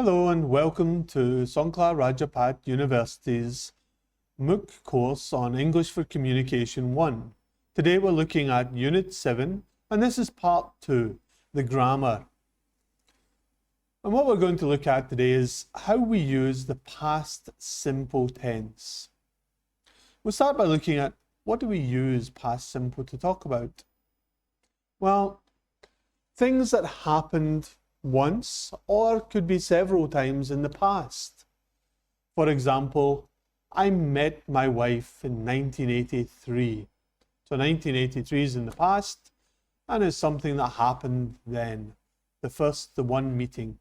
Hello and welcome to Songkla Rajapat University's MOOC course on English for Communication 1. Today we're looking at Unit 7 and this is Part 2, the grammar. And what we're going to look at today is how we use the past simple tense. We'll start by looking at what do we use past simple to talk about? Well, things that happened once or could be several times in the past. For example, I met my wife in 1983. So 1983 is in the past and is something that happened then, the one meeting.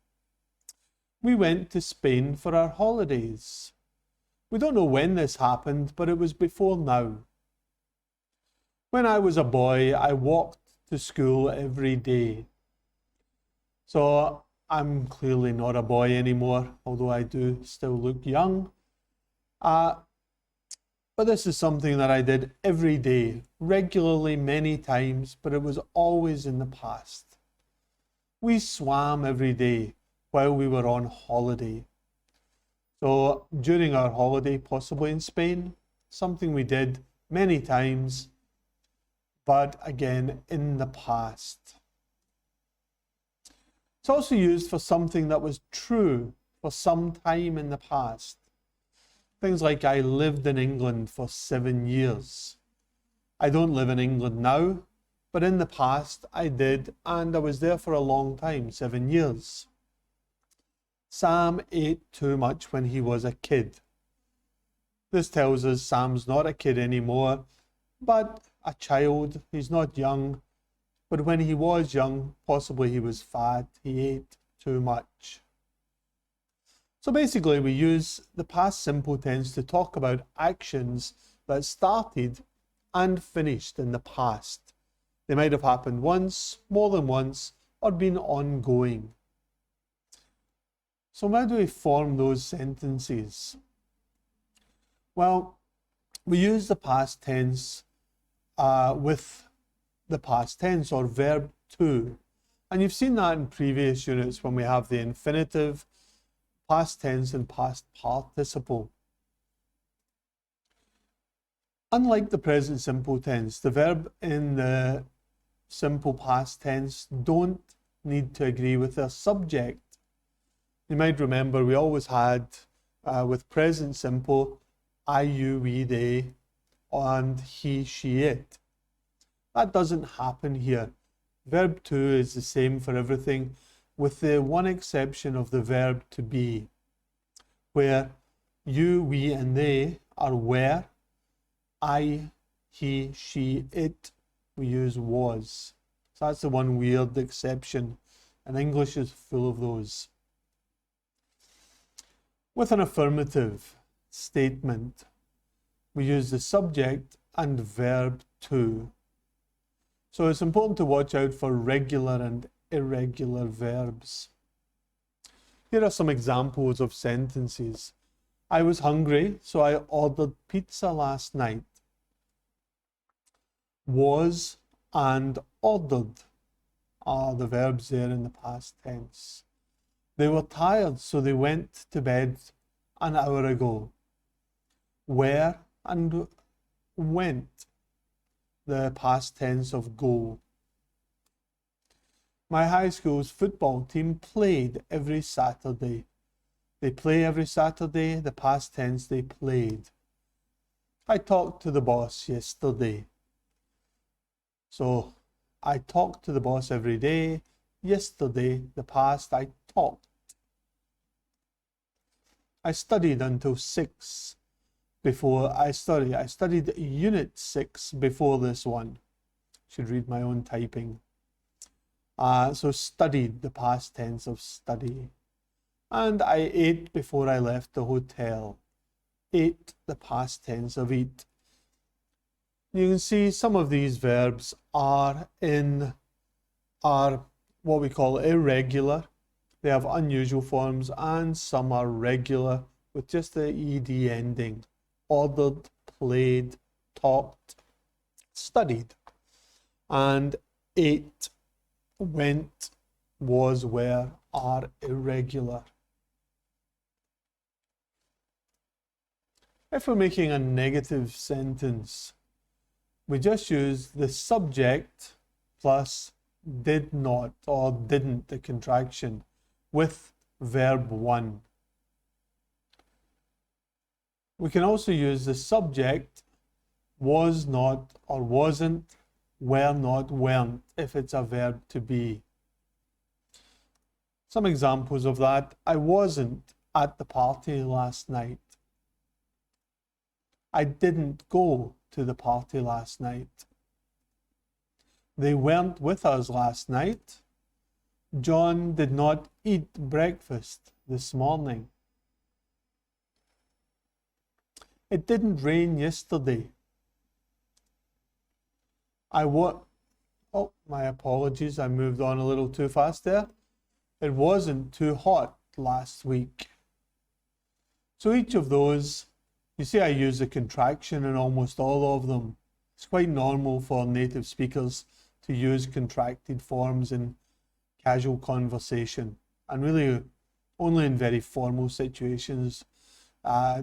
We went to Spain for our holidays. We don't know when this happened, but it was before now. When I was a boy, I walked to school every day. So I'm clearly not a boy anymore, although I do still look young. But this is something that I did every day, regularly, many times, but it was always in the past. We swam every day while we were on holiday. So during our holiday, possibly in Spain, something we did many times, but again, in the past. It's also used for something that was true for some time in the past. Things like I lived in England for 7 years. I don't live in England now, but in the past I did, and I was there for a long time, 7 years. Sam ate too much when he was a kid. This tells us Sam's not a kid anymore, but a child. He's not young. But when he was young, possibly he was fat, he ate too much. So basically we use the past simple tense to talk about actions that started and finished in the past. They might have happened once, more than once, or been ongoing. So how do we form those sentences? Well, we use the past tense with the past tense or verb to. And you've seen that in previous units when we have the infinitive, past tense and past participle. Unlike the present simple tense, the verb in the simple past tense don't need to agree with their subject. You might remember we always had with present simple I, you, we, they, and he, she, it. That doesn't happen here. Verb to is the same for everything, with the one exception of the verb to be, where you, we, and they are were. I, he, she, it, we use was. So that's the one weird exception, and English is full of those. With an affirmative statement, we use the subject and verb to. So it's important to watch out for regular and irregular verbs. Here are some examples of sentences. I was hungry, so I ordered pizza last night. Was and ordered are the verbs there in the past tense. They were tired, so they went to bed an hour ago. Were and went, the past tense of go. My high school's football team played every Saturday. They play every Saturday, the past tense they played. I talked to the boss yesterday. So I talked to the boss every day. Yesterday, the past, I talked. I studied until 6 before I studied Unit 6 before this one. Should read my own typing. So studied, the past tense of study. And I ate before I left the hotel. Ate, the past tense of eat. You can see some of these verbs are what we call irregular. They have unusual forms, and some are regular with just the ed ending. Ordered, played, talked, studied, and ate, went, was, were, are irregular. If we're making a negative sentence, we just use the subject plus did not or didn't, the contraction, with verb 1. We can also use the subject was not or wasn't, were not, weren't, if it's a verb to be. Some examples of that: I wasn't at the party last night. I didn't go to the party last night. They weren't with us last night. John did not eat breakfast this morning. It didn't rain yesterday. Oh, my apologies, I moved on a little too fast there. It wasn't too hot last week. So each of those, you see I use a contraction in almost all of them. It's quite normal for native speakers to use contracted forms in casual conversation. And really only in very formal situations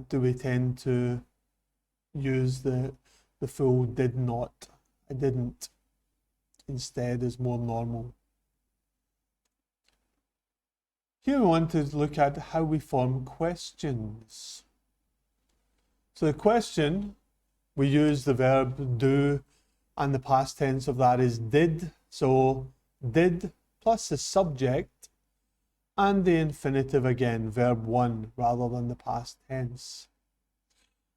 do we tend to use the full did not. I didn't instead is more normal. Here we want to look at how we form questions. So the question, we use the verb do, and the past tense of that is did. So did plus the subject and the infinitive again, verb 1, rather than the past tense.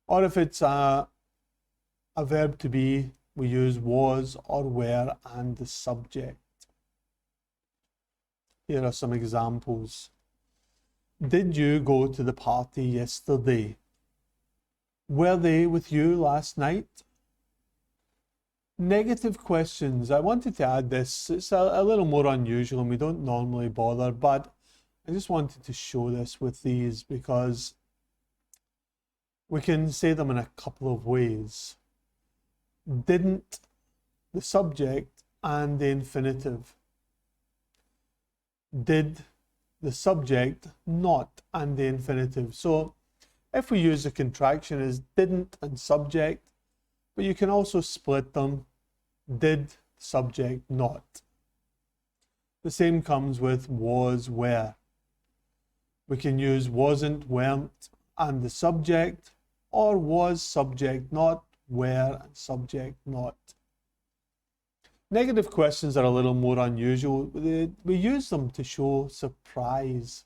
Or if it's a verb to be, we use was or were and the subject. Here are some examples. Did you go to the party yesterday? Were they with you last night? Negative questions. I wanted to add this. It's a little more unusual and we don't normally bother, but I just wanted to show this with these because we can say them in a couple of ways. Didn't, the subject, and the infinitive. Did, the subject, not, and the infinitive. So if we use the contraction as didn't and subject, but you can also split them, did, subject, not. The same comes with was, were. We can use wasn't, weren't, and the subject, or was, subject, not, were, and subject, not. Negative questions are a little more unusual. We use them to show surprise.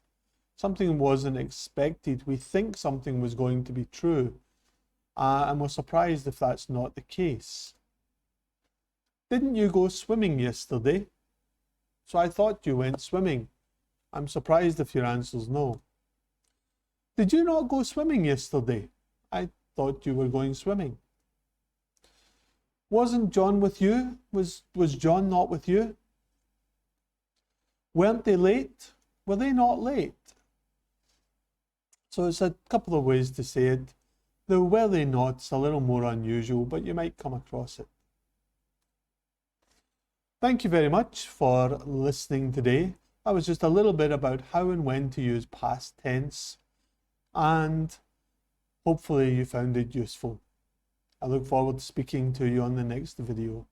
Something wasn't expected. We think something was going to be true, and we're surprised if that's not the case. Didn't you go swimming yesterday? So I thought you went swimming. I'm surprised if your answer's no. Did you not go swimming yesterday? I thought you were going swimming. Wasn't John with you? Was John not with you? Weren't they late? Were they not late? So it's a couple of ways to say it. The were they not's a little more unusual, but you might come across it. Thank you very much for listening today. That was just a little bit about how and when to use past tense, and hopefully you found it useful. I look forward to speaking to you on the next video.